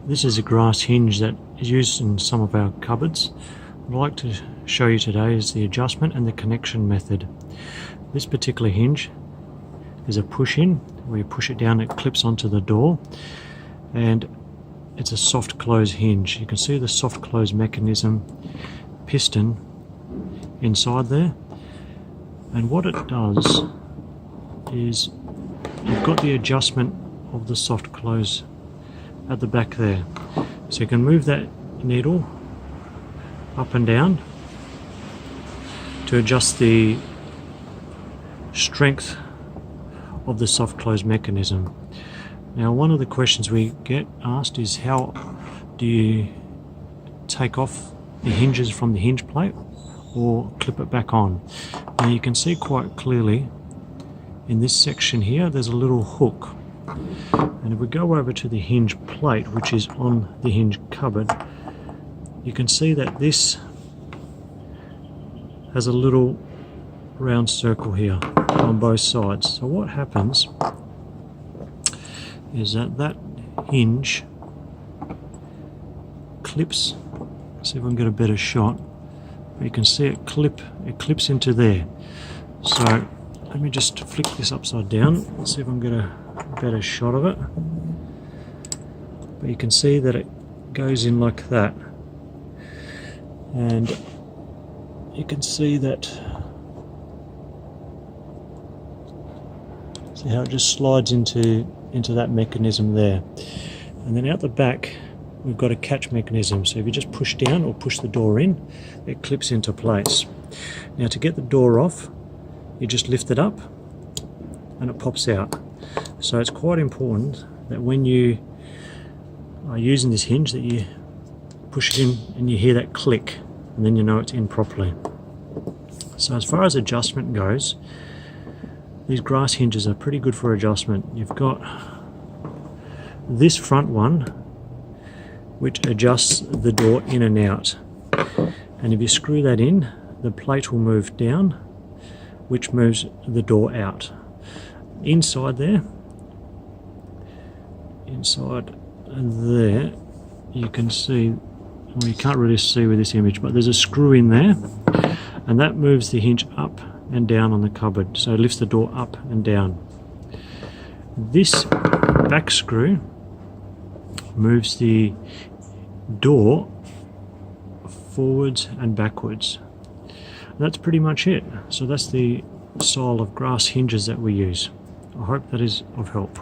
This is a grass hinge that is used in some of our cupboards. What I'd like to show you today is the adjustment and the connection method. This particular hinge is a push-in, where you push it down, it clips onto the door, and it's a soft close hinge. You can see the soft close mechanism piston inside there, and what it does is you've got the adjustment of the soft close at the back there, so you can move that needle up and down to adjust the strength of the soft close mechanism. Now, one of the questions we get asked is, how do you take off the hinges from the hinge plate or clip it back on? Now you can see quite clearly in this section here there's a little hook, and if we go over to the hinge plate, which is on the hinge cupboard, you can see that this has a little round circle here on both sides. So what happens is that hinge clips. See if I can get a better shot. You can see it clips into there. So let me just flick this upside down and see if I can get a better shot of it. But you can see that it goes in like that, and you can see that, see how it just slides into that mechanism there. And then out the back we've got a catch mechanism, so if you just push down or push the door in, it clips into place. Now, to get the door off, you just lift it up and it pops out. So it's quite important that when you are using this hinge that you push it in and you hear that click, and then you know it's in properly. So as far as adjustment goes, these grass hinges are pretty good for adjustment. You've got this front one which adjusts the door in and out, and if you screw that in, the plate will move down, which moves the door out. Inside there, inside there, you can see, well, you can't really see with this image, but there's a screw in there, and that moves the hinge up and down on the cupboard, so it lifts the door up and down. This back screw moves the door forwards and backwards. And that's pretty much it. So that's the style of grass hinges that we use. I hope that is of help.